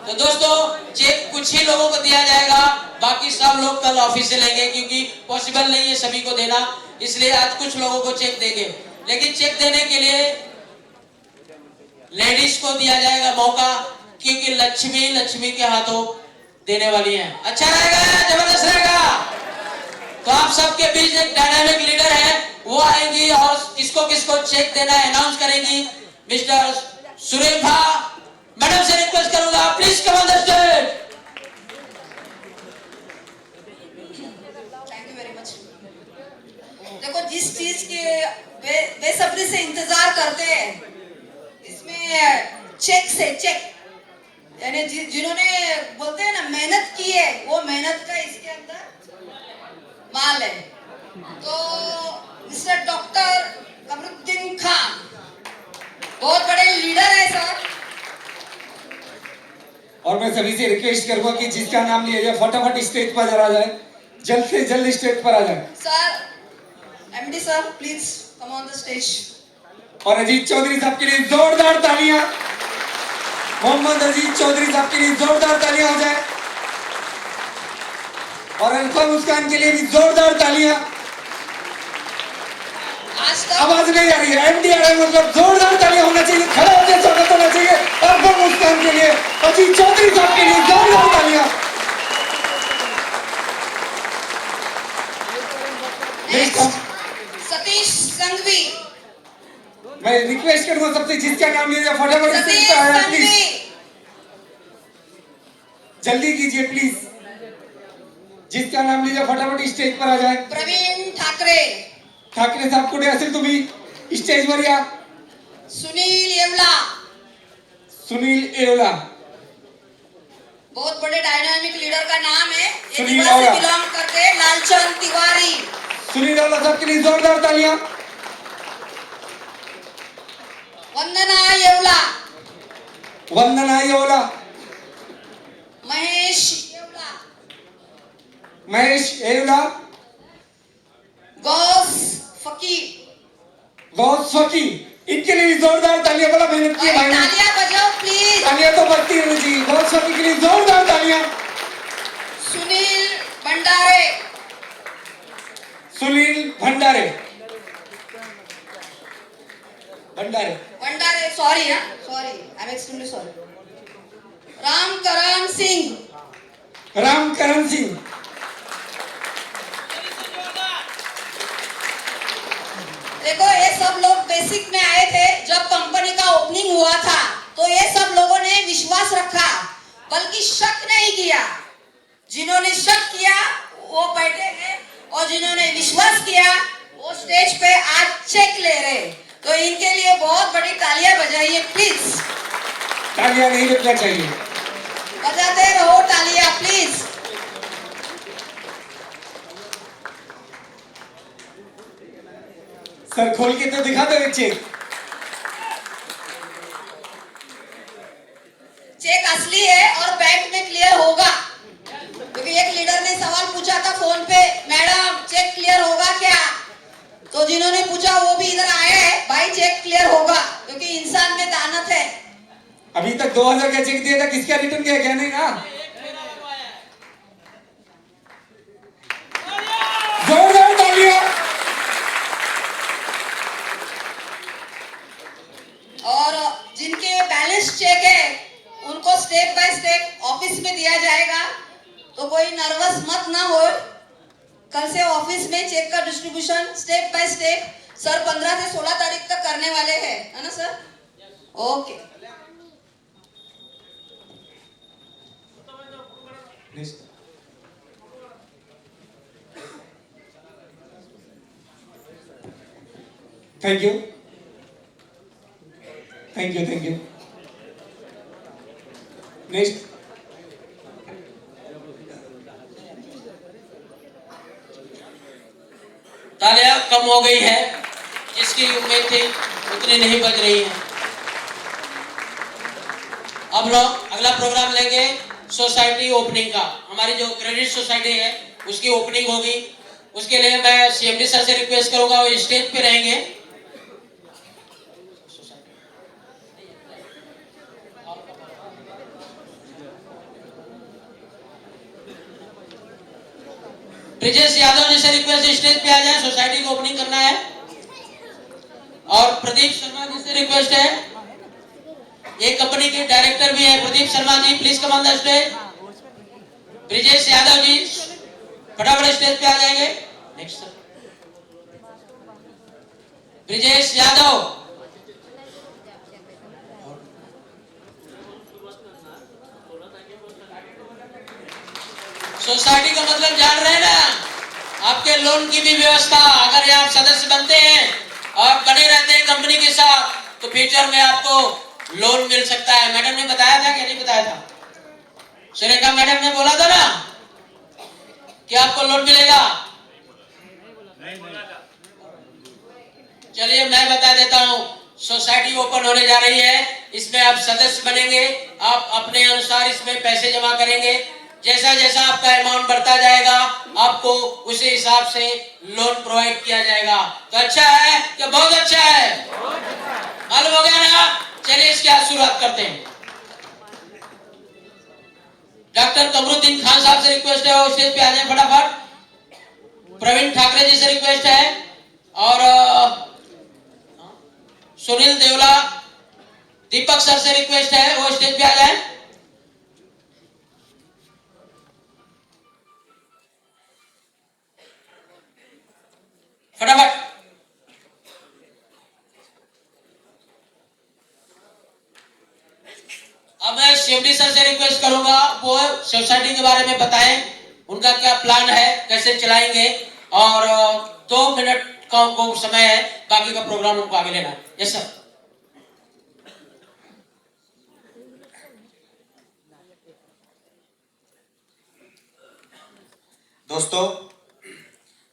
तो दोस्तों चेक कुछ ही लोगों को दिया जाएगा, बाकी सब लोग कल ऑफिस से लेंगे, क्योंकि पॉसिबल नहीं है सभी को देना, इसलिए आज कुछ लोगों को चेक देंगे। लेकिन चेक देने के लिए लेडीज को दिया जाएगा मौका, क्योंकि लक्ष्मी लक्ष्मी के हाथों देने वाली है। अच्छा रहेगा, जबरदस्त रहेगा। तो आप सबके बीच एक डायनामिक लीडर है, वो आएंगी और किसको किसको चेक देना है अनाउंस करेंगी। मिस्टर सुरेखा मैडम से रिक्वेस्ट करूंगा, please come on the stage. Thank you very much. देखो, जिस चीज के बेसब्री से इंतजार करते हैं, इसमें चेक से चेक, यानी जिन्होंने बोलते हैं ना मेहनत की है, वो मेहनत का इसके अंदर माल है। तो मिस्टर डॉक्टर कमरुद्दीन खान बहुत बड़े लीडर है सर, और मैं सभी से रिक्वेस्ट करूंगा कि जिसका नाम लिया जाए फटाफट स्टेज पर आ जाए, जल्द से जल्द स्टेज पर आ जाए। Sir MD sir please come on the stage. और अजीत चौधरी साहब के लिए जोरदार तालियां, मोहम्मद अजीत चौधरी साहब के लिए जोरदार तालियां हो जाए, और अल्फा मुस्कान के लिए भी जोरदार तालियां। आवाज नहीं आ रही है, एमडी आ रहा है, मतलब जोरदार तालियां होना चाहिए, खड़ा होकर स्वागत होना चाहिए अल्फा मुस्कान के लिए, अजीत चौधरी साहब के लिए जोरदार तालियां। सतीश संघवी, मैं रिक्वेस्ट करूंगा सबसे जिसका नाम लिया जाए फटाफट स्टेज पर आया प्लीज, जल्दी कीजिए प्लीज, जिसका नाम लिया जाए फटाफट स्टेज पर आ जाए। प्रवीण ठाकरे, ठाकरे साहब कुठे असेल तुम्ही स्टेजवर या। सुनील येवला, सुनील येवला बहुत बड़े डायनामिक लीडर का नाम है, सुनील से येवला बिलोंग करते हैं। लालचंद तिवारी, सुनील येवला साहब के लिए जोरदार तालियां। वंदना येवला, वंदना येवला, महेश येवला, महेश येवला, गौस फकीर, गौस फकी, इनके लिए भी जोरदार तालियां। बड़ा मेहनत की भाई, तालियां बजाओ प्लीज। तालियां तो बजती रहनी चाहिए। गौस फकी के लिए जोरदार तालियां। सुनील भंडारे, सुनील भंडारे, भंडारे भंडारे sorry I am extremely sorry. Ramkaran Singh, Ramkaran Singh, देखो ये सब लोग बेसिक में आए थे जब कंपनी का ओपनिंग हुआ था, तो ये सब लोगों ने विश्वास रखा, बल्कि शक नहीं किया। जिन्होंने शक किया वो बैठे हैं, और जिन्होंने विश्वास किया वो स्टेज पे आज चेक ले रहे। तो इनके लिए बहुत बड़ी तालियां बजाइए प्लीज। तालियां नहीं रुकना चाहिए, बजाते रहो तालियां प्लीज। सर खोल के तो दिखा दो चेक। चेक असली है और बैंक में क्लियर होगा, क्योंकि एक लीडर ने सवाल पूछा था फोन पे, मैडम चेक क्लियर होगा क्या? तो जिन्होंने पूछा वो भी इधर आए हैं, भाई चेक क्लियर होगा, क्योंकि इंसान में दानत है। अभी तक 2000 का चेक दिया था, किसका रिटर्न किया? क्या नहीं ना। जोरदार तालियां। और जिनके बैलेंस चेक है उनको स्टेप बाय स्टेप ऑफिस में दिया जाएगा, तो कोई नर्वस मत ना हो। कल से ऑफिस में चेक का distribution step by step sir 15 से 16 तारीख तक करने वाले हैं, है ना sir? Okay. Thank you, thank you, thank you. Next तालियां कम हो गई है, जिसकी उम्मीद थी उतनी नहीं बज रही है। अब लोग अगला प्रोग्राम लेंगे सोसाइटी ओपनिंग का। हमारी जो क्रेडिट सोसाइटी है उसकी ओपनिंग होगी, उसके लिए मैं सीएमडी सर से रिक्वेस्ट करूंगा, वो स्टेज पे रहेंगे। ब्रिजेश यादव जी से रिक्वेस्ट स्टेज पे आ जाए, सोसाइटी को ओपनिंग करना है। और प्रदीप शर्मा जी से रिक्वेस्ट है, ये कंपनी के डायरेक्टर भी है, Pradeep Sharma ji please come on the stage. Brijesh Yadav ji फटाफट स्टेज पे आ जाएंगे। Next sir, Brijesh Yadav. Society का मतलब जान रहे हैं ना, आपके लोन की भी व्यवस्था, अगर आप सदस्य बनते हैं और बने रहते हैं कंपनी के साथ, तो फ्यूचर में आपको लोन मिल सकता है। मैडम ने बताया था कि नहीं बताया था? सुरेखा मैडम ने बोला था ना कि आपको लोन मिलेगा। चलिए मैं बता देता हूँ, सोसाइटी ओपन होने जा रही है, इसमें आप सदस्य बनेंगे, आप अपने अनुसार इसमें पैसे जमा करेंगे, जैसा जैसा आपका अमाउंट बढ़ता जाएगा आपको उसी हिसाब से लोन प्रोवाइड किया जाएगा। तो अच्छा है कि बहुत अच्छा है? मालूम हो गया ना? चलिए इसकी आज शुरुआत करते हैं। डॉक्टर कमरुद्दीन खान साहब से रिक्वेस्ट है, वो स्टेज पे आ जाए फटाफट। प्रवीण ठाकरे जी से रिक्वेस्ट है, और सुनील देवला, दीपक सर से रिक्वेस्ट है, वो स्टेज पे आ जाए। फटाफट। अब मैं सीएमडी सर से रिक्वेस्ट करूंगा, वो सोसाइटी के बारे में बताएं, उनका क्या प्लान है, कैसे चलाएंगे, और 2 मिनट का उनको समय है, बाकी का प्रोग्राम उनको आगे लेना है। Yes sir. दोस्तों,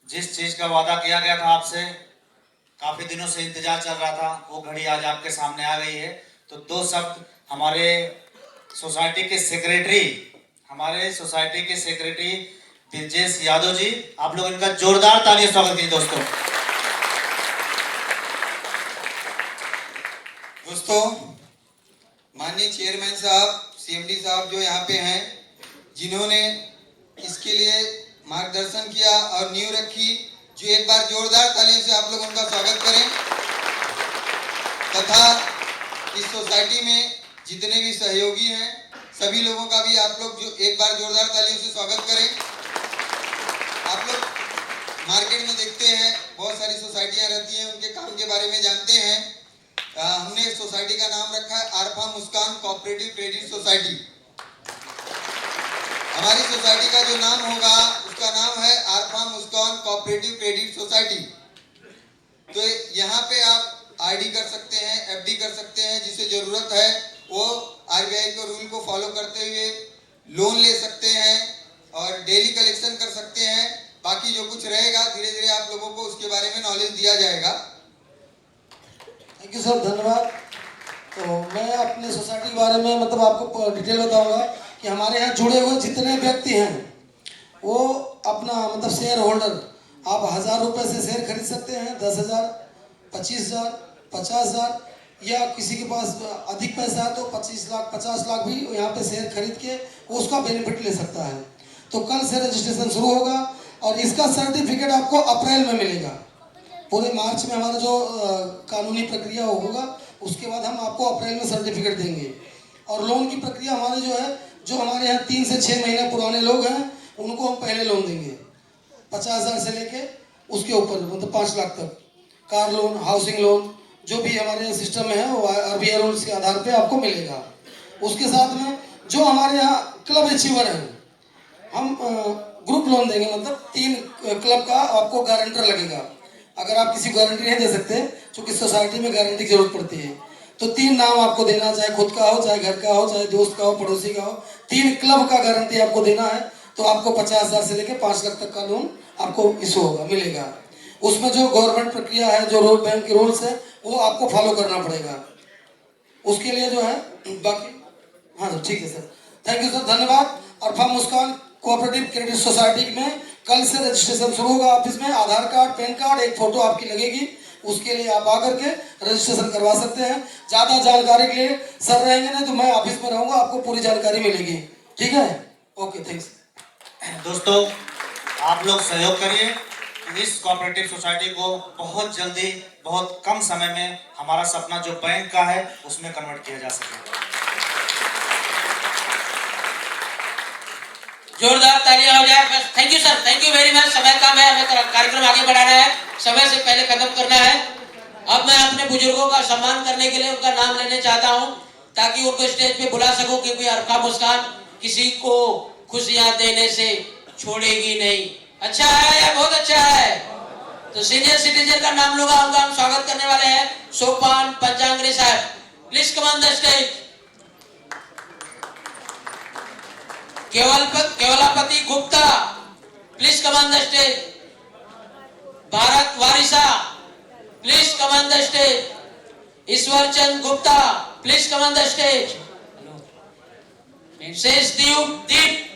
जिस चीज का वादा किया गया था आपसे, काफी दिनों से इंतजार चल रहा था, वो घड़ी आज आपके सामने आ गई है। तो 2 शब्द हमारे सोसाइटी के सेक्रेटरी ब्रिजेश यादव जी, आप लोग इनका जोरदार तालियों से स्वागत कीजिए। दोस्तों, माननीय चेयरमैन साहब, सीएमडी साहब जो यहाँ पे हैं, जिन्होंने इसके लिए मार्गदर्शन किया और नींव रखी, जो एक बार जोरदार तालियों से आप लोग उनका स्वागत करें। तथा इस सोसाइटी में जितने भी सहयोगी हैं, सभी लोगों का भी आप लोग जो एक बार जोरदार तालियों से स्वागत करें। आप लोग मार्केट में देखते हैं, बहुत सारी सोसाइटियां रहती हैं, उनके काम के बारे में जानते हैं। हमने सोसाइटी का नाम रखा है आरफा मुस्कान कोऑपरेटिव क्रेडिट सोसाइटी। हमारी सोसाइटी का जो नाम होगा उसका नाम है आरफा मुस्कान कोऑपरेटिव क्रेडिट सोसाइटी। तो यहाँ पे आप आरडी कर सकते हैं, एफडी कर सकते हैं, जिसे जरूरत है वो आरबीआई के रूल को फॉलो करते हुए लोन ले सकते हैं और डेली कलेक्शन कर सकते हैं। बाकी जो कुछ रहेगा धीरे धीरे आप लोगों को उसके बारे में नॉलेज दिया जाएगा। थैंक यू सर, धन्यवाद। तो मैं अपने सोसाइटी के बारे में मतलब आपको डिटेल बताऊंगा कि हमारे यहाँ जुड़े हुए जितने व्यक्ति हैं वो अपना मतलब शेयर होल्डर, आप 1000 रुपये से शेयर खरीद सकते हैं, 10,000, 25,000, 50,000, या किसी के पास अधिक पैसा है तो 25 लाख 50 लाख भी यहाँ पे शेयर खरीद के वो उसका बेनिफिट ले सकता है। तो कल से रजिस्ट्रेशन शुरू होगा और इसका सर्टिफिकेट आपको अप्रैल में मिलेगा। पूरे मार्च में हमारा जो कानूनी प्रक्रिया होगा, उसके बाद हम आपको अप्रैल में सर्टिफिकेट देंगे। और लोन की प्रक्रिया हमारे जो हमारे यहाँ 3 से 6 महीने पुराने लोग हैं, उनको हम पहले लोन देंगे 50,000 से लेके उसके ऊपर मतलब 5 लाख तक। कार लोन, हाउसिंग लोन, जो भी हमारे सिस्टम में है वो आरबीआई रूल्स के आधार पे आपको मिलेगा। उसके साथ में जो हमारे यहाँ क्लब अचीवर हैं, हम ग्रुप लोन देंगे, मतलब 3 क्लब का आपको गारंटर लगेगा। अगर आप किसी को गारंटी नहीं दे सकते, क्योंकि सोसाइटी में गारंटी की जरूरत पड़ती है, तो 3 नाम आपको देना, चाहे खुद का हो, चाहे घर का हो, चाहे दोस्त का हो, पड़ोसी का हो, 3 क्लब का गारंटी आपको देना है। तो आपको 50,000 से लेकर 5 लाख तक का लोन आपको इशू होगा, मिलेगा। उसमें जो गवर्नमेंट प्रक्रिया है, जो रोड बैंक के रूल्स है, वो आपको फॉलो करना पड़ेगा। उसके लिए जो है बाकी, हाँ सर, ठीक है सर, थैंक यू सर, धन्यवाद। और for Muskan cooperative credit society में कल से रजिस्ट्रेशन शुरू होगा। ऑफिस में आधार कार्ड, पैन कार्ड, एक फोटो आपकी लगेगी, उसके लिए आप आकर के रजिस्ट्रेशन करवा सकते हैं। ज़्यादा जानकारी के लिए सर रहेंगे, नहीं तो मैं ऑफिस में रहूँगा, आपको पूरी जानकारी मिलेगी। ठीक है, ओके, थैंक्स। दोस्तों, आप लोग सहयोग करिए कि इस कोऑपरेटिव सोसाइटी को बहुत जल्दी, बहुत कम समय में हमारा सपना जो बैंक का है उसमें कन्वर्ट किया जा सके। जोरदार तालियां हो जाए बस। Thank you sir, thank you very much. समय कम है, हमें कार्यक्रम आगे बढ़ाना है, समय से पहले खत्म करना है। अब मैं अपने बुजुर्गों का सम्मान करने के लिए उनका नाम लेने चाहता हूं ताकि उनको स्टेज पे बुला सकूं, क्योंकि अरफा मुस्कान किसी को खुशियां देने से छोड़ेगी नहीं। अच्छा है या बहुत अच्छा है? तो सीनियर सिटीजन का नाम लूंगा, उनका हम स्वागत करने वाले हैं, Sopan Panchangre sahab. Please come on the stage. Kevalapati Gupta, please come on the stage. Bharat Warisa, please come on the stage. Ishwar Chand Gupta, please come on the stage. Shesh Deep,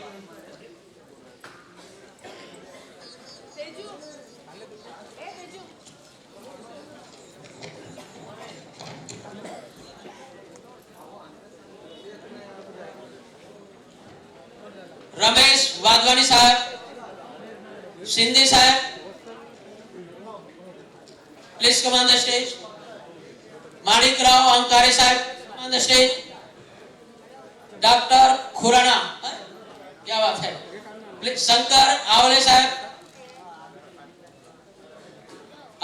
Ramesh Wadhwani sahab, Sindhi sahab, please come on the stage. Manik Rao Ankari sahab on the stage. Doctor Khurana, क्या बात है, प्लीज। शंकर आवले साहब।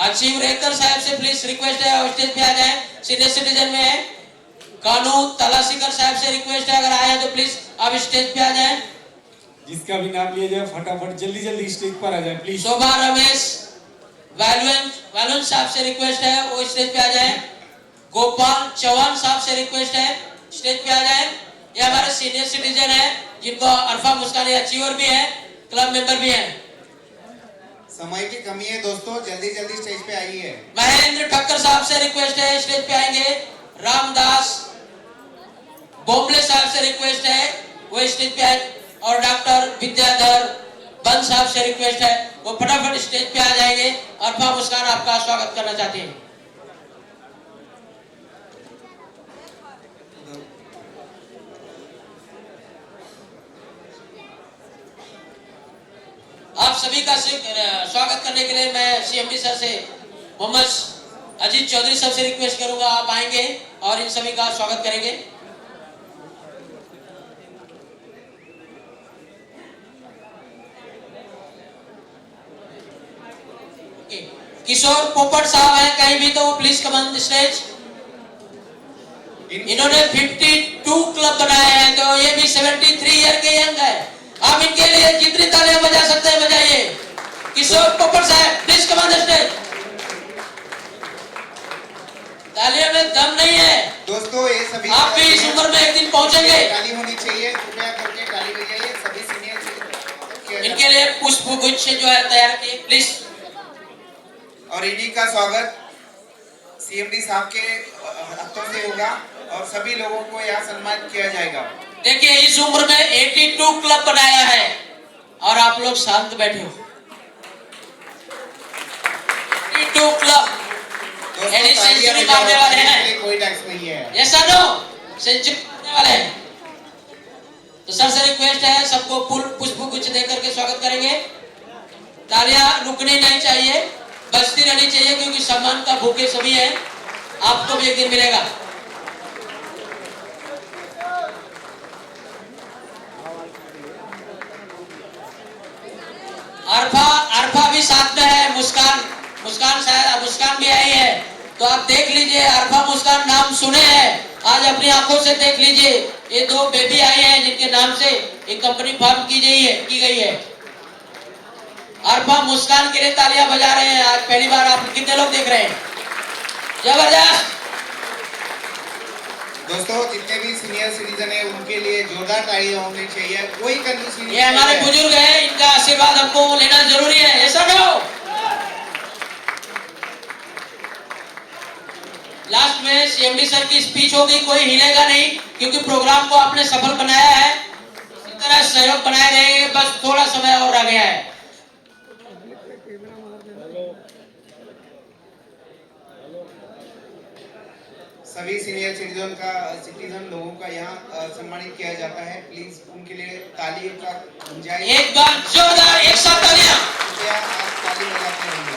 अचीव रेकर साहब से please request है stage पे आ जाए, सीनियर सिटीजन में है। कानू तलासीकर साहब से रिक्वेस्ट है, अगर आए तो प्लीज आप स्टेज पे आ जाए। जिसका भी नाम लिया जाए फटाफट जल्दी जल्दी स्टेज पर आ जाए प्लीज। शोभा रमेश वालुन साहब से रिक्वेस्ट है, वो स्टेज पे आ जाए। गोपाल चौहान साहब से रिक्वेस्ट है, स्टेज पे आ जाए। ये हमारे सीनियर सिटीजन है जिनको अरफा मुस्कान अचीवर भी है, क्लब मेंबर भी है। समय की कमी है दोस्तों, जल्दी जल्दी स्टेज पे आइए। महेंद्र ठक्कर साहब से रिक्वेस्ट है, स्टेज पे आएंगे। रामदास बोमले साहब से रिक्वेस्ट है, वो स्टेज पे आए। और डॉक्टर विद्याधर बंद साहब से रिक्वेस्ट है, वो फटाफट स्टेज पे आ जाएंगे। अरफा मुस्कान आपका स्वागत करना चाहते हैं। आप सभी का स्वागत करने के लिए मैं सीएमडी सर से, मोहम्मद अजीत चौधरी सर से रिक्वेस्ट करूंगा, आप आएंगे और इन सभी का स्वागत करेंगे। किशोर पोपट साहब हैं कहीं भी तो please come on the stage. इन्होंने 52 क्लब बनाए हैं, तो ये भी 73 ईयर के यंग है। आप इनके लिए जितनी तालियां बजा सकते हैं बजाइए। किशोर पोपट साहब please come on the stage. तालियों में दम नहीं है दोस्तों ये सभी आप भी इस उम्र में एक दिन पहुंचेंगे। ताली होनी चाहिए, कृपया करके ताली बजाइए सभी सीनियर। इनके लिए पुष्प गुच्छ जो है तैयार किए प्लीज। और इन्हीं का स्वागत सीएमडी साहब के हाथों से होगा और सभी लोगों को यहाँ सम्मानित किया जाएगा। देखिए इस उम्र में 82 क्लब बनाया है और आप लोग शांत बैठे हो। 82 क्लब सेंचुरी मारने वाले हैं, कोई टैक्स नहीं है। ऐसा नो सेंचुरी मारने वाले हैं। तो सर से रिक्वेस्ट है, सबको पुष्प गुच्छ देकर के स्वागत करेंगे। तालियां रुकनी नहीं चाहिए, बजती रहनी चाहिए, क्योंकि सम्मान का भूखे सभी हैं। आपको भी एक दिन मिलेगा। अरफा भी साथ में है, मुस्कान शायद मुस्कान भी आई है, तो आप देख लीजिए। अरफा मुस्कान नाम सुने हैं, आज अपनी आंखों से देख लीजिए। ये 2 बेबी आई हैं जिनके नाम से एक कंपनी फॉर्म की गई है। अरफा मुस्कान के लिए तालियां बजा रहे हैं। आज पहली बार आप कितने लोग देख रहे हैं? जबरदस्त। दोस्तों जितने भी सीनियर सिटीजन है उनके लिए जोरदार तालियां होनी चाहिए, कोई कंजूसी नहीं। ये हमारे बुजुर्ग हैं, इनका आशीर्वाद हमको लेना जरूरी है, ऐसा ना हो। लास्ट में सीएमडी सर की स्पीच होगी, कोई हिलेगा नहीं, क्योंकि प्रोग्राम को आपने सफल बनाया है। इसी तरह सहयोग बनाए रहेंगे, बस थोड़ा समय और रह गया है। सभी सीनियर सिटीजन लोगों का यहाँ सम्मानित किया जाता है। प्लीज उनके लिए ताली का गुंजाइश। एक बार जोरदार एक साथ तालियां। कृपया आप ताली बजाते रहिए।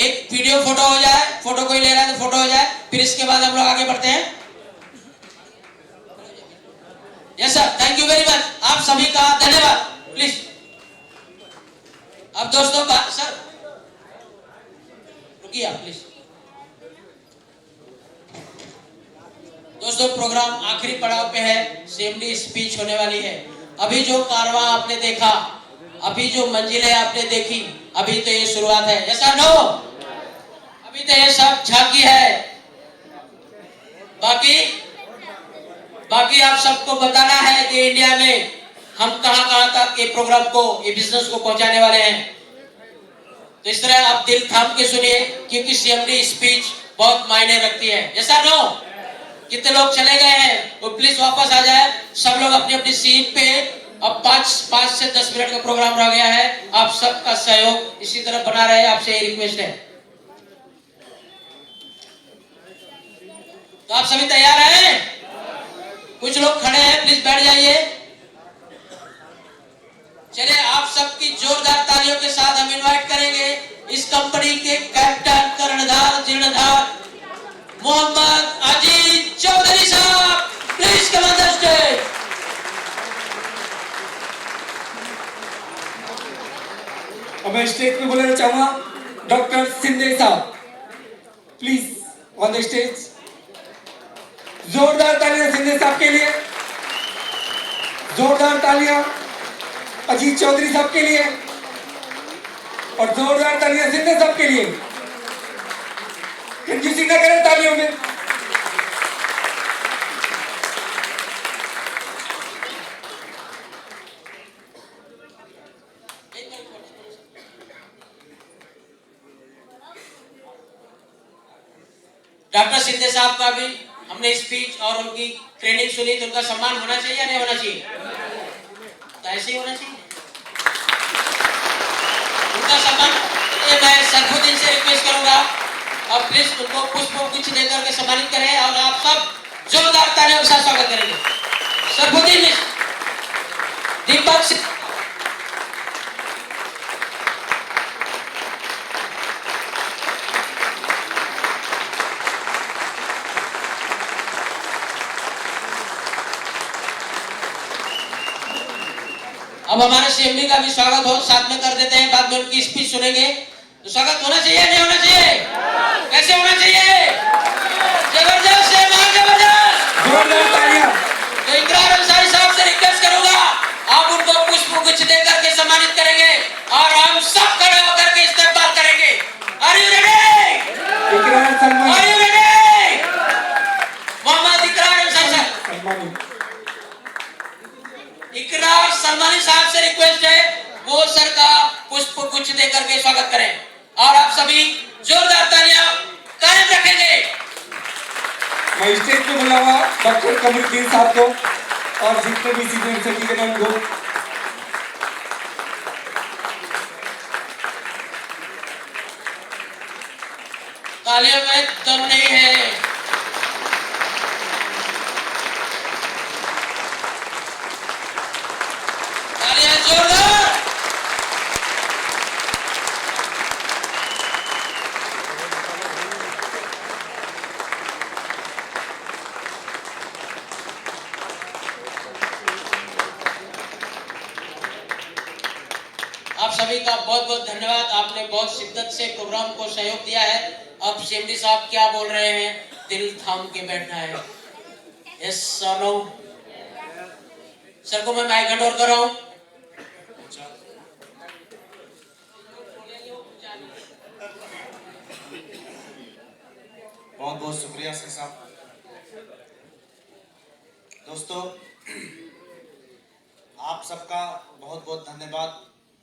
एक वीडियो फोटो हो जाए, फोटो कोई ले रहा है तो फोटो हो जाए, फिर इसके बाद हम लोग आगे बढ़ते हैं। Yes sir, thank you very much, आप सभी का धन्यवाद। प्लीज अब दोस्तों सर रुकिए आप प्लीज। दोस्तों प्रोग्राम आखिरी पड़ाव पे है, सीएमडी स्पीच होने वाली है। अभी जो कारवां आपने देखा, अभी जो मंजिलें आपने देखी, अभी तो ये शुरुआत है। यस सर नो, अभी तो ये सब झांकी है। बाकी आप सबको बताना है कि इंडिया में हम कहां तक ये प्रोग्राम को, ये बिजनेस को पहुंचाने वाले हैं। तो इस तरह आप दिल थाम के सुनिए, क्योंकि सीएमडी स्पीच बहुत मायने रखती है। यस सर नो, कितने लोग चले गए हैं वो प्लीज वापस आ जाए। सब लोग अपनी अपनी सीट पे। अब 5 से 10 मिनट का प्रोग्राम रह गया है। आप सबका सहयोग इसी तरह बना रहे, आपसे ये रिक्वेस्ट है। तो आप सभी तैयार हैं? कुछ लोग खड़े हैं, प्लीज बैठ जाइए। चलिए आप सबकी जोरदार तालियों के साथ हम इनवाइट करेंगे इस कंपनी के कैप्टन, कर्णधार, जीर्णधार मोहम्मद अजीज चौधरी साहब। Please come on the stage. अब मैं स्टेज पे बुलाना चाहूंगा डॉक्टर सिंधे साहब, प्लीज ऑन द स्टेज। जोरदार तालियां सिंधे साहब के लिए, जोरदार तालियां अजीत चौधरी साहब के लिए, और जोरदार तालियां सिंधे साहब के लिए। कंजूसी न करें तालियों में। डॉक्टर सिंधे साहब का भी हमने स्पीच और उनकी ट्रेनिंग सुनी, तो उनका सम्मान होना चाहिए या नहीं होना चाहिए? तो ऐसे ही होना चाहिए उनका सम्मान। मैं सरफुद्दीन से रिक्वेस्ट करूंगा और प्लीज उनको पुष्प गुच्छ देकर के सम्मानित करें, और आप सब जोरदार तालियों के साथ स्वागत करेंगे। सरफुद्दीन, दीपक सिंह, अब हमारे सीएमडी का भी स्वागत हो, साथ में कर देते हैं, बाद में उनकी स्पीच सुनेंगे। तो स्वागत होना चाहिए नहीं होना चाहिए? कैसे होना चाहिए? जबरदस्त है, जबरदस्त, जोरदार तालियां। तो इकरार अंसारी साहब से रिक्वेस्ट करूंगा, आप उनको पुष्प गुच्छ देकर के सम्मानित करेंगे और हम सब खड़े होकर के इस्तेमाल करेंगे। Are you ready? Ikrar Salman, are you ready? Mohammad Ikrar Ansari साहब, सम्मानित। इकरार सलमानी साहब से रिक्वेस्ट है वो सर का पुष्प गुच्छ देकर के स्वागत करें, और आप सभी जोरदार तालियां कायम रखेंगे। मैं स्टेज पे बुलाऊंगा डॉक्टर कमरुद्दीन साहब को और जितने भी सीनियर सिटीजन हैं उनको। तालियों में दम नहीं है। तालियां जोरदार। आप सभी का बहुत बहुत धन्यवाद। आपने बहुत शिद्दत से प्रोग्राम को सहयोग दिया है। अब सीएमडी साहब क्या बोल रहे हैं, दिल थाम के बैठना है। यस सर नो, सर को मैं माइक हैंड ओवर कर रहा हूं। बहुत बहुत शुक्रिया सिंह साहब। दोस्तों, आप सबका बहुत बहुत धन्यवाद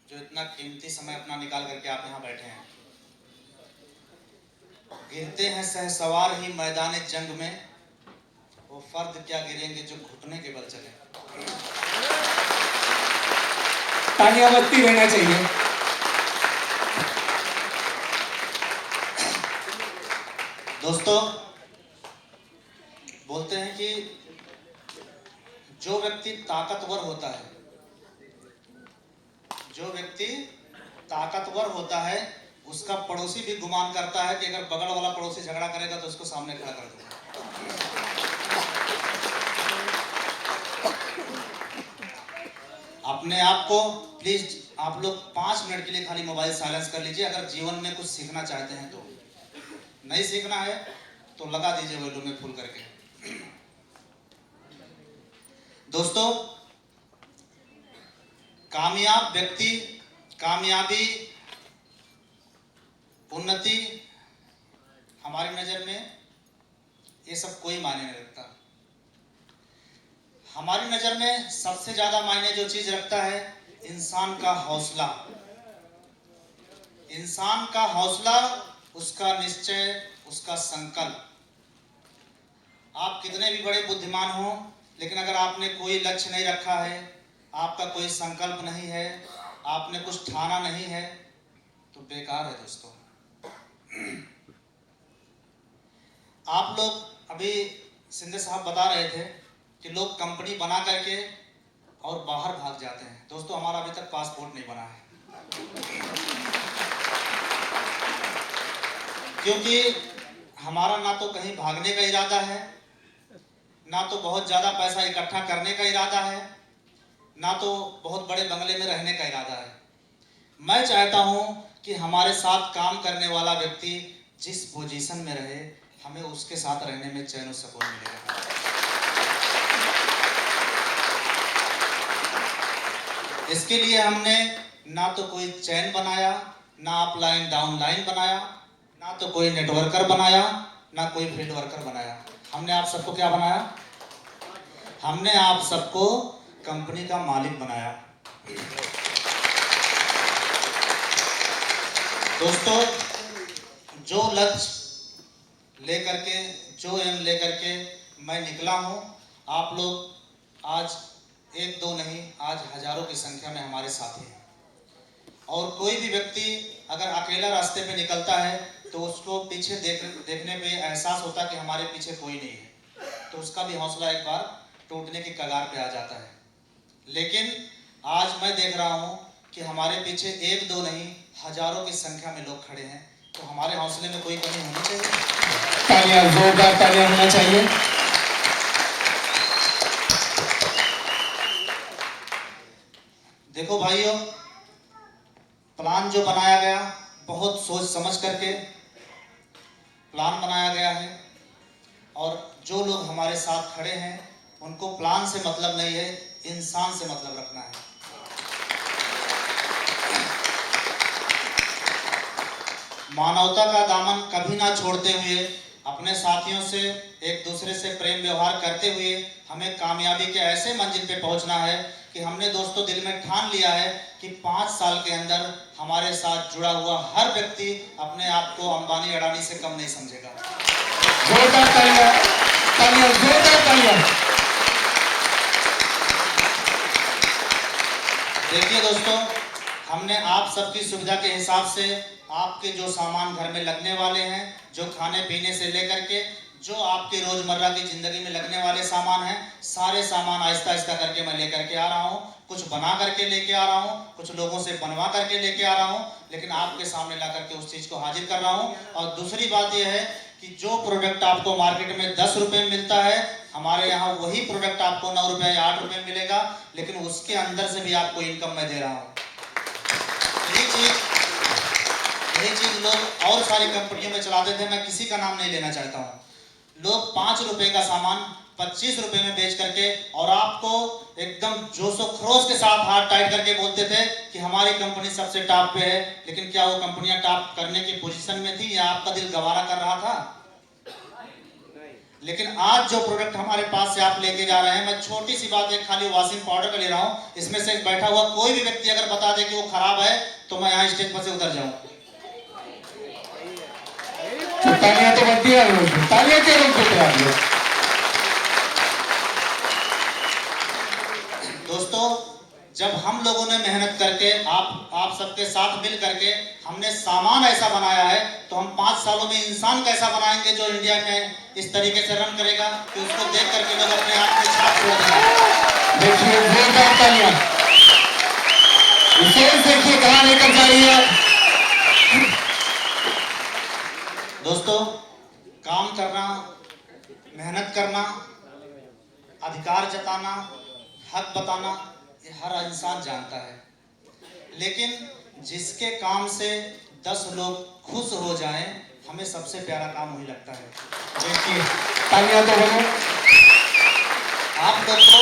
जो इतना कीमती समय अपना निकाल करके आप यहाँ बैठे हैं। गिरते हैं सहसवार ही मैदान जंग में, वो फर्द क्या गिरेंगे जो घुटने के बल चले। तालियां बजती रहना चाहिए। दोस्तों, बोलते हैं कि जो व्यक्ति ताकतवर होता है, जो व्यक्ति ताकतवर होता है, उसका पड़ोसी भी गुमान करता है कि अगर बगल वाला पड़ोसी झगड़ा करेगा तो उसको सामने खड़ा कर दूंगा। अपने आप को प्लीज आप लोग 5 मिनट के लिए खाली मोबाइल साइलेंस कर लीजिए। अगर जीवन में कुछ सीखना चाहते हैं तो, नहीं सीखना है तो लगा दीजिए वॉल्यूम में फुल करके। दोस्तों, कामयाब व्यक्ति, कामयाबी, उन्नति, हमारी नजर में ये सब कोई मायने नहीं रखता। हमारी नजर में सबसे ज्यादा मायने जो चीज रखता है, इंसान का हौसला। इंसान का हौसला, उसका निश्चय, उसका संकल्प। आप कितने भी बड़े बुद्धिमान हो, लेकिन अगर आपने कोई लक्ष्य नहीं रखा है, आपका कोई संकल्प नहीं है, आपने कुछ ठाना नहीं है, तो बेकार है दोस्तों। आप लोग अभी सिंधे साहब बता रहे थे कि लोग कंपनी बना करके और बाहर भाग जाते हैं। दोस्तों, हमारा अभी तक पासपोर्ट नहीं बना है, क्योंकि हमारा ना तो कहीं भागने का इरादा है, ना तो बहुत ज्यादा पैसा इकट्ठा करने का इरादा है, ना तो बहुत बड़े बंगले में रहने का इरादा है। मैं चाहता हूं कि हमारे साथ काम करने वाला व्यक्ति जिस पोजीशन में रहे, हमें उसके साथ रहने में चैन और सुकून मिलेगा। इसके लिए हमने ना तो कोई चैन बनाया, ना अपलाइन डाउनलाइन बनाया, ना तो कोई नेटवर्कर बनाया, ना कोई फील्ड वर्कर बनाया। हमने आप सबको क्या बनाया? हमने आप सबको कंपनी का मालिक बनाया। दोस्तों, जो लक्ष्य लेकर के, जो एम लेकर के मैं निकला हूं, आप लोग आज 1-2 नहीं, आज हजारों की संख्या में हमारे साथी हैं। और कोई भी व्यक्ति अगर अकेला रास्ते पे निकलता है तो उसको पीछे देखने पे एहसास होता कि हमारे पीछे कोई नहीं है, तो उसका भी हौसला एक बार टूटने की कगार पे आ जाता है। लेकिन आज मैं देख रहा हूँ कि हमारे पीछे 1-2 नहीं, हजारों की संख्या में लोग खड़े हैं, तो हमारे हौसले में कोई कमी होनी चाहिए। तालियां, जोरदार तालियां होना चाहिए। देखो भाइयों, प्लान जो बनाया गया, बहुत सोच समझ करके प्लान बनाया गया है, और जो लोग हमारे साथ खड़े हैं उनको प्लान से मतलब नहीं है, इंसान से मतलब रखना है। मानवता का दामन कभी ना छोड़ते हुए, अपने साथियों से, एक दूसरे से प्रेम व्यवहार करते हुए हमें कामयाबी के ऐसे मंजिल पे पहुंचना है कि हमने दोस्तों दिल में ठान लिया है कि 5 साल के अंदर हमारे साथ जुड़ा हुआ हर व्यक्ति अपने आप को अंबानी अडानी से कम नहीं समझेगा। जोरदार तालियां, तालियां, जोरदार तालियां। देखिए दोस्तों, हमने आप सबकी सुविधा के हिसाब से आपके जो सामान घर में लगने वाले हैं, जो खाने पीने से लेकर के जो आपके रोजमर्रा की जिंदगी में लगने वाले सामान हैं, सारे सामान आहिस्ता आहिस्ता करके मैं लेकर के आ रहा हूँ। कुछ बना करके लेके आ रहा हूँ, कुछ लोगों से बनवा करके लेके आ रहा हूँ, लेकिन आपके सामने ला करके उस चीज को हाजिर कर रहा हूँ। और दूसरी बात यह है कि जो प्रोडक्ट आपको मार्केट में 10 रुपए में मिलता है, हमारे यहाँ वही प्रोडक्ट आपको 9 रुपए या 8 रुपए में मिलेगा, लेकिन उसके अंदर से भी आपको इनकम मैं दे रहा हूँ। यही चीज लोग और सारी कंपनियों में चलाते थे, मैं किसी का नाम नहीं लेना चाहता हूँ। लोग 5 रुपए का सामान 25 रुपए में बेच करके और आपको एकदम जोशो खरोश के साथ हाथ टाइट करके बोलते थे कि हमारी कंपनी सबसे टॉप पे है, लेकिन क्या वो कंपनियां टॉप करने की पोजीशन में थी या आपका दिल गवारा कर रहा था? लेकिन आज जो प्रोडक्ट हमारे पास से आप लेके जा रहे हैं, मैं छोटी सी बात एक खाली वॉशिंग पाउडर का ले रहा हूँ, इसमें से बैठा हुआ कोई भी व्यक्ति अगर बता दे कि वो खराब है तो मैं यहाँ स्टेज पर से उतर जाऊँ। तालियां तो बनती है, तालियां के रूप में करा दिया। दोस्तों, जब हम लोगों ने मेहनत करके आप सबके साथ मिल करके हमने सामान ऐसा बनाया है, तो हम 5 सालों में इंसान कैसा बनाएंगे जो इंडिया में इस तरीके से रन करेगा कि उसको देख करके लोग अपने आप में छाप छोड़ देंगे। देखिए जोरदार तालियां, विशेष देखिए कहाँ लेकर जा रही है। दोस्तों, काम करना, मेहनत करना, अधिकार जताना, हक बताना, ये हर इंसान जानता है, लेकिन जिसके काम से 10 लोग खुश हो जाएं, हमें सबसे प्यारा काम वही लगता है। देखिए तालियां तो बनो। आप लोग को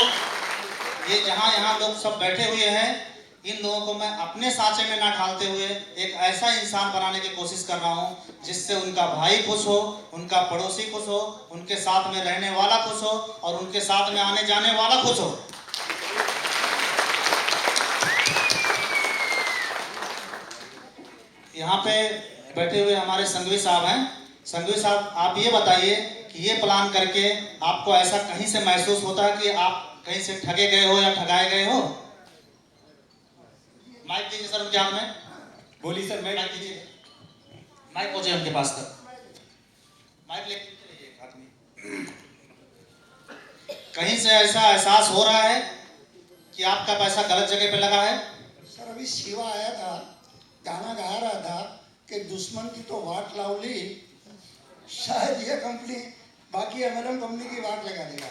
ये यहाँ लोग सब बैठे हुए हैं, इन लोगों को मैं अपने सांचे में ना ढालते हुए एक ऐसा इंसान बनाने की कोशिश कर रहा हूँ जिससे उनका भाई खुश हो, उनका पड़ोसी खुश हो, उनके साथ में रहने वाला खुश हो और उनके साथ में आने जाने वाला खुश हो। यहाँ पे बैठे हुए हमारे संघवी साहब हैं। संघवी साहब, आप ये बताइए कि ये प्लान करके आपको ऐसा कहीं से महसूस होता है कि आप कहीं से ठगे गए हो या ठगाए गए हो? माइक दीजिए सर उनके हाथ में। बोलिए सर। माइक दीजिए, माइक पहुंचे उनके पास तक। माइक लेके चलिए एक हाथ में। कहीं से ऐसा एहसास हो रहा है कि आपका पैसा गलत जगह पे लगा है? सर अभी शिवा आया था, गाना गा रहा था कि दुश्मन की तो वाट लावली, शायद ये कंपनी बाकी एमएलएम कंपनी की वाट लगा देगा।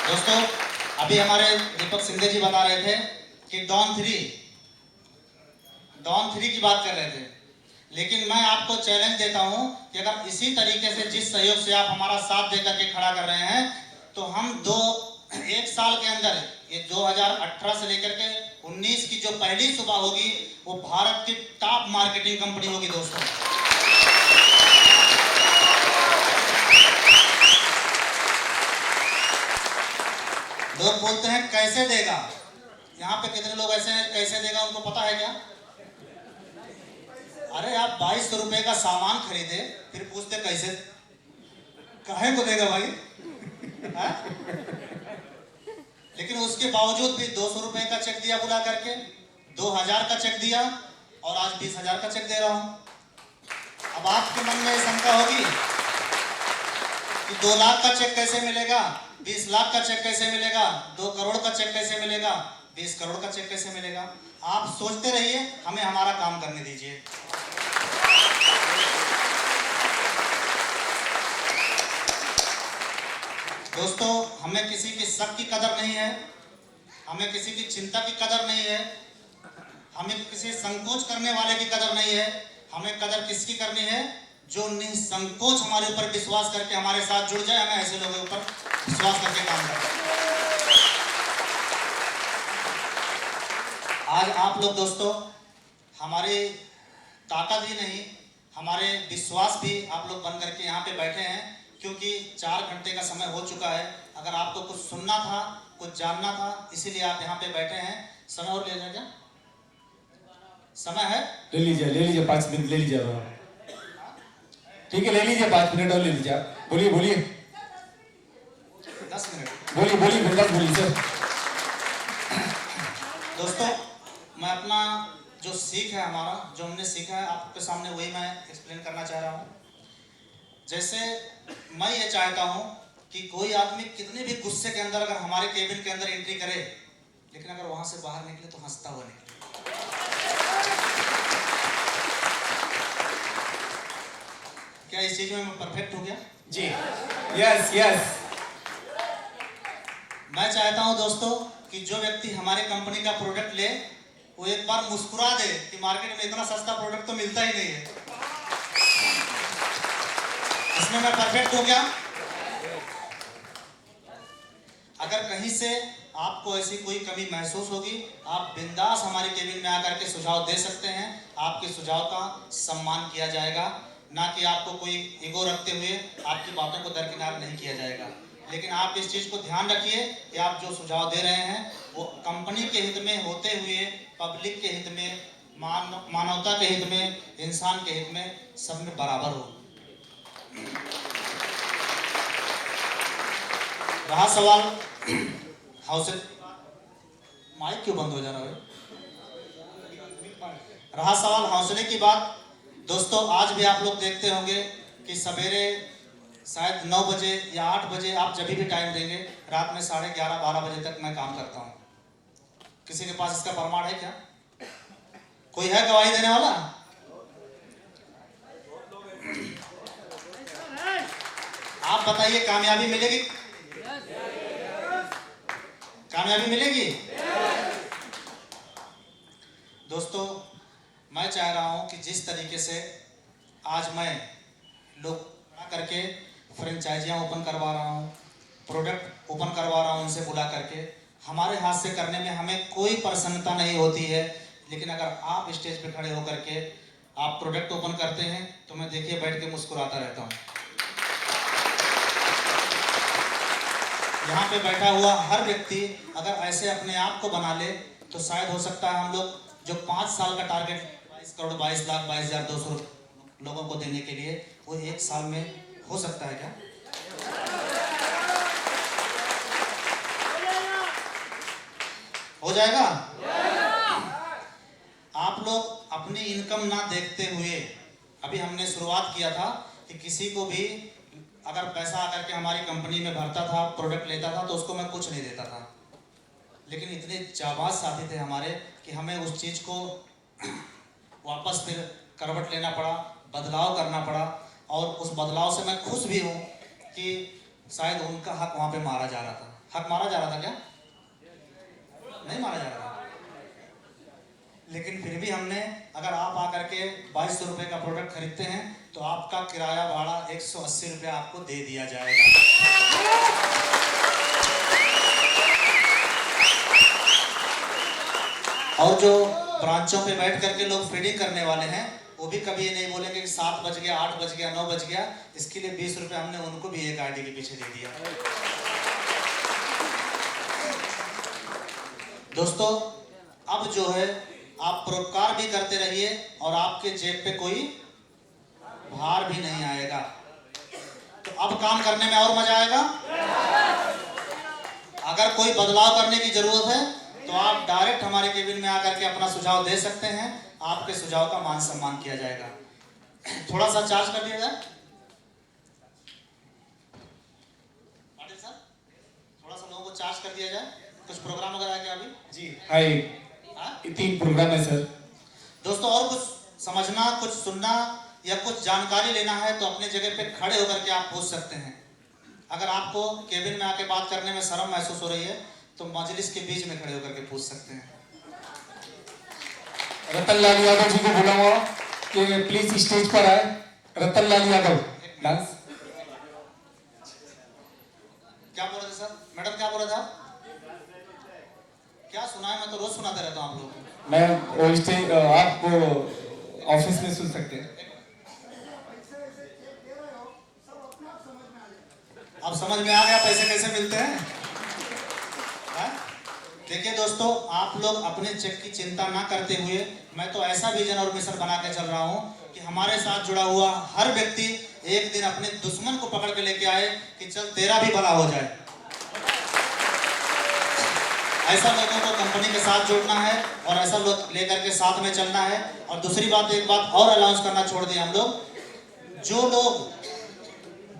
दोस्तों, अभी हमारे दीपक सिंधे जी बता रहे थे कि डॉन 3 की बात कर रहे थे, लेकिन मैं आपको चैलेंज देता हूं कि अगर इसी तरीके से जिस सहयोग से आप हमारा साथ देकर के खड़ा कर रहे हैं, तो हम 1 साल के अंदर ये 2018 से लेकर के 19 की जो पहली सुबह होगी वो भारत की टॉप मार्केटिंग कंपनी होगी। दोस्तों, लोग बोलते हैं कैसे देगा, यहाँ पे कितने लोग ऐसे हैं कैसे देगा उनको पता है क्या? अरे आप 2200 रुपए का सामान खरीदे, फिर पूछते कैसे, काहे को देगा भाई? है? लेकिन उसके बावजूद भी 200 रुपए का चेक दिया बुला करके, 2000 का चेक दिया और आज 20,000 का चेक दे रहा हूं। अब आपके मन में शंका होगी कि 2 लाख का चेक कैसे मिलेगा, 20 लाख का चेक कैसे मिलेगा, 2 करोड़ का चेक कैसे मिलेगा, 20 करोड़ का चेक कैसे मिलेगा? आप सोचते रहिए, हमें हमारा काम करने दीजिए। दोस्तों, हमें किसी की शक की कदर नहीं है, हमें किसी की चिंता की कदर नहीं है, हमें किसी संकोच करने वाले की कदर नहीं है। हमें कदर किसकी करनी है? जो निसंकोच हमारे ऊपर विश्वास करके हमारे साथ जुड़ जाए। हमें ऐसे लोगों के ऊपर विश्वास करके काम करना है। आज आप लोग दोस्तों हमारी ताकत ही नहीं, हमारे विश्वास भी आप लोग बन करके यहाँ पे बैठे हैं, क्योंकि 4 घंटे का समय हो चुका है। अगर आपको कुछ सुनना था, कुछ जानना था, इसीलिए आप यहाँ पे बैठे हैं। समय और ले लेना, क्या समय है? ले लीजिए 5 मिनट ले लीजिए। ठीक है, ले लीजिए 5 मिनट और ले लीजिए। आप बोलिए 10 मिनट बोलिए बिंदास बोलिए सर। दोस्तों, मैं अपना जो सीख है, हमारा जो हमने सीखा है आपके सामने, वही मैं एक्सप्लेन करना चाह रहा हूँ। जैसे मैं ये चाहता हूँ कि कोई आदमी कितने भी गुस्से के अंदर अगर हमारे केबिन के अंदर एंट्री करे, लेकिन अगर वहां से बाहर निकले तो हंसता हुआ निकले। क्या इस चीज में मैं परफेक्ट हो गया? जी, यस। मैं चाहता हूं दोस्तों कि जो व्यक्ति हमारे कंपनी का प्रोडक्ट ले, वो एक बार मुस्कुरा दे कि मार्केट में इतना सस्ता प्रोडक्ट तो मिलता ही नहीं है। इसमें मैं परफेक्ट हो गया? अगर कहीं से आपको ऐसी कोई कमी महसूस होगी, आप बिंदास हमारे केबिन में आकर के सुझाव दे सकते हैं। आपके सुझाव का सम्मान किया जाएगा, ना कि आपको कोई ईगो रखते हुए आपकी बातों को दरकिनार नहीं किया जाएगा। लेकिन आप इस चीज़ को ध्यान रखिए कि आप जो सुझाव दे रहे हैं वो कंपनी के हित में होते हुए, पब्लिक के हित में, मानवता के हित में, इंसान के हित में, सब में बराबर हो। रहा सवाल हाउस, माइक क्यों बंद हो जा रहा है? रहा सवाल हौसले की बात, दोस्तों आज भी आप लोग देखते होंगे कि सवेरे शायद 9 बजे या 8 बजे, आप जब भी टाइम देंगे, रात में 11:30-12 बजे तक मैं काम करता हूँ। किसी के पास इसका प्रमाण है क्या? कोई है गवाही देने वाला? आप बताइए, कामयाबी मिलेगी? कामयाबी मिलेगी? दोस्तों मैं चाह रहा हूं कि जिस तरीके से आज मैं लोग करके फ्रेंचाइजियां ओपन करवा रहा हूं, प्रोडक्ट ओपन करवा रहा हूं, उनसे बुला करके, हमारे हाथ से करने में हमें कोई प्रसन्नता नहीं होती है, लेकिन अगर आप स्टेज पे खड़े होकर के आप प्रोडक्ट ओपन करते हैं तो मैं देखिए बैठ के मुस्कुराता रहता हूं। यहाँ पे बैठा हुआ हर व्यक्ति अगर ऐसे अपने आप को बना ले तो शायद हो सकता है हम लोग जो 5 साल का टारगेट 22 करोड़ 22,22,200 लोगों को देने के लिए, वो 1 साल में हो सकता है क्या? हो जाएगा? आप लोग अपनी इनकम ना देखते हुए, अभी हमने शुरुआत किया था कि किसी को भी अगर पैसा आकर के हमारी कंपनी में भरता था, प्रोडक्ट लेता था, तो उसको मैं कुछ नहीं देता था, लेकिन इतने जाबाज साथी थे हमारे कि हमें उस चीज़ को वापस फिर करवट लेना पड़ा, बदलाव करना पड़ा, और उस बदलाव से मैं खुश भी हूँ कि शायद उनका हक वहाँ पे मारा जा रहा था। हक मारा जा रहा था क्या? नहीं मारा जा रहा था, लेकिन फिर भी हमने, अगर आप आकर के 2200 रुपये का प्रोडक्ट खरीदते हैं तो आपका किराया भाड़ा 180 रुपये आपको दे दिया जाएगा। और जो ब्रांचों पे बैठ करके लोग फीडिंग करने वाले हैं, वो भी कभी ये नहीं बोलेंगे कि 7 बज गया, 8 बज गया, 9 बज गया। इसके लिए 20 रुपये हमने उनको भी एक आईडी के पीछे दे दिया। दोस्तों अब जो है आप परोपकार भी करते रहिए और आपके जेब पे कोई भार भी नहीं आएगा, तो अब काम करने में और मजा आएगा। अगर कोई बदलाव करने की जरूरत है तो आप डायरेक्ट हमारे केबिन में आकर के अपना सुझाव दे सकते हैं, आपके सुझाव का मान सम्मान किया जाएगा। थोड़ा सा चार्ज कर लिया जाए पाटिल सर, थोड़ा सा लोगों को चार्ज कर दिया जाए। कुछ प्रोग्राम वगैरह है क्या अभी? जी हाय, 3 प्रोग्राम है सर। दोस्तों और कुछ समझना, कुछ सुनना या कुछ जानकारी लेना है तो अपने जगह पे खड़े होकर के आप पूछ सकते हैं। अगर आपको केबिन में आके बात करने में शर्म महसूस हो रही है तो मजलिस के बीच में खड़े होकर के पूछ सकते हैं। रतन लाल यादव जी को बुलाऊंगा कि प्लीज स्टेज पर आए। रतन लाल यादव डांस। क्या बोल रहे थे सर? मैडम क्या बोल रहे थे आप? क्या सुना है? मैं तो रोज सुनाते रहता हूँ आप लोगों को। मैं आप ऑफिस में सुन सकते हैं। अब समझ में आ गया पैसे कैसे मिलते हैं? देखिए दोस्तों, आप लोग अपने चेक की चिंता ना करते हुए, मैं तो ऐसा विजन और मिशन बना के चल रहा हूँ कि हमारे साथ जुड़ा हुआ हर व्यक्ति एक दिन अपने दुश्मन को पकड़ के लेके आए कि चल तेरा भी भला हो जाए। ऐसा लोगों को कंपनी के साथ जुड़ना है और ऐसा लोग लेकर के साथ में चलना है। और दूसरी बात, एक बात और अनाउंस करना छोड़ दिए हम लोग,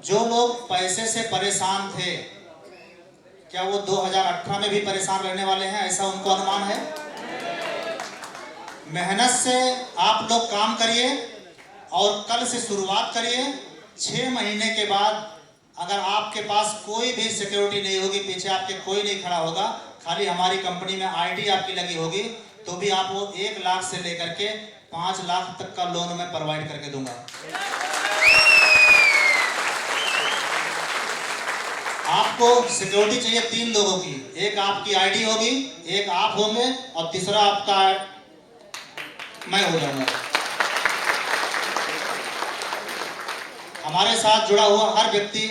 जो लोग पैसे से परेशान थे, क्या वो 2018 में भी परेशान रहने वाले हैं? ऐसा उनको अनुमान है? मेहनत से आप लोग काम करिए और कल से शुरुआत करिए। 6 महीने के बाद अगर आपके पास कोई भी सिक्योरिटी नहीं होगी, पीछे आपके कोई नहीं खड़ा होगा, खाली हमारी कंपनी में आईडी आपकी लगी होगी, तो भी आप वो 1 लाख से लेकर के 5 लाख तक का लोन मैं प्रोवाइड करके दूंगा। आपको सिक्योरिटी चाहिए 3 लोगों की, एक आपकी आईडी होगी, एक आप होंगे और तीसरा आपका मैं हो जाऊंगा। हमारे साथ जुड़ा हुआ हर व्यक्ति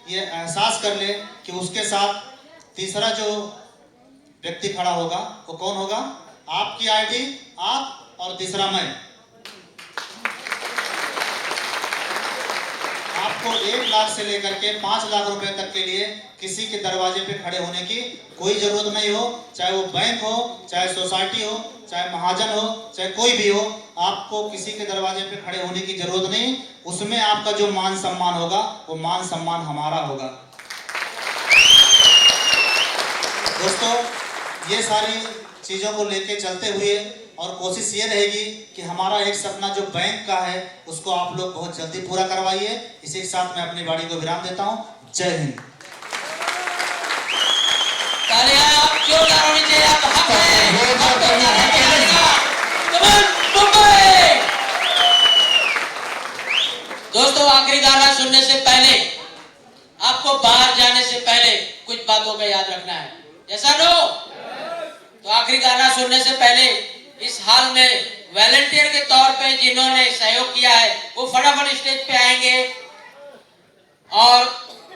ये एहसास कर ले कि उसके साथ तीसरा जो व्यक्ति खड़ा होगा वो कौन होगा? आपकी आईडी, आप और तीसरा मैं। आपको 1 लाख से लेकर के 5 लाख रुपए तक के लिए किसी के दरवाजे पे खड़े होने की कोई जरूरत नहीं हो, चाहे वो बैंक हो, चाहे सोसाइटी हो, चाहे महाजन हो, चाहे कोई भी हो, आपको किसी के दरवाजे पे खड़े होने की जरूरत नहीं। उसमें आपका जो मान सम्मान होगा वो मान सम्मान हमारा होगा। दोस्तों, ये सारी चीजों को लेके चलते हुए और कोशिश ये रहेगी कि हमारा एक सपना जो बैंक का है उसको आप लोग बहुत जल्दी पूरा करवाइए। इसी के साथ मैं अपनी वाणी को विराम देता हूँ। जय हिंद। तालियां आप जोरदार होनी चाहिए। आप हक है, आपको तालियां बजाएगा। Come on, Mumbai. दोस्तों, आखिरी गाना सुनने से पहले आपको बाहर जाने से पहले कुछ बातों का याद रखना है। जैसा नो तो आखिरी गाना सुनने से पहले इस हाल में वॉलंटियर के तौर पे जिन्होंने सहयोग किया है वो फटाफट स्टेज पे आएंगे। और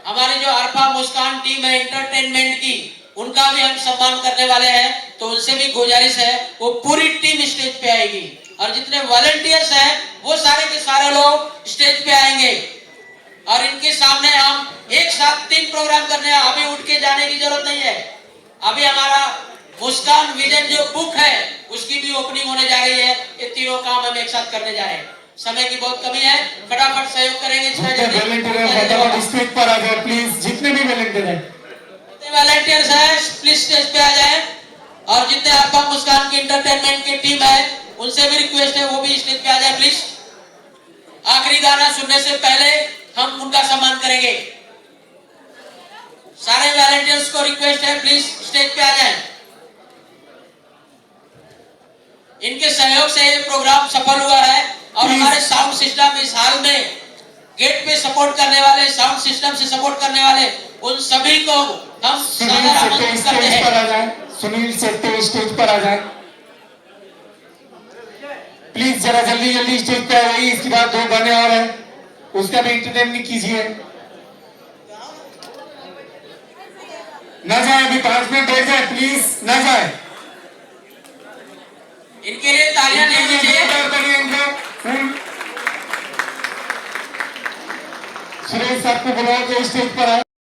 हमारी जो अरफा मुस्कान टीम है एंटरटेनमेंट की, उनका भी हम सम्मान करने वाले हैं, तो उनसे भी गुजारिश है वो पूरी टीम स्टेज पे आएगी और जितने वॉलंटियर्स हैं वो सारे के सारे लोग स्टेज पे आएंगे और इनके सामने हम एक साथ 3 प्रोग्राम करने हैं। अभी उठ के जाने की जरूरत नहीं है। अभी हमारा मुस्कान विजन जो बुक है उसकी भी ओपनिंग होने जा रही है। ये तीनों काम हम एक साथ करने जा रहे हैं। समय की बहुत कमी है, फटाफट सहयोग करेंगे। स्टेज पर आ जाए प्लीज, जितने भी वॉलंटियर हैं, वॉलंटियर्स हैं प्लीज स्टेज पे आ जाए। और जितने आपका मुस्कान की एंटरटेनमेंट की टीम है उनसे भी रिक्वेस्ट है वो भी स्टेज पे आ जाए प्लीज। आखिरी गाना सुनने से पहले हम उनका सम्मान करेंगे। सारे वॉलंटियर्स को रिक्वेस्ट है प्लीज स्टेज पे आ जाए। इनके सहयोग से ये प्रोग्राम सफल हुआ है और हमारे साउंड सिस्टम इस हाल में गेट पे सपोर्ट करने वाले, साउंड सिस्टम से सपोर्ट करने वाले उन सभी को हम सादर आमंत्रित करते हैं। सुनील शेट्टी स्टेज पर आ जाए प्लीज, जरा जल्दी जल्दी स्टेज पे आ जाइए। इसके बाद 2 गाने और हैं, उसका भी एंटरटेनमेंट कीजिए। ना जाए, अभी 5 मिनट बैठ जाए प्लीज, ना जाए। इनके लिए तालियां दे दीजिए। सुरेश साहब को बुलाओ के स्टेज पर आए।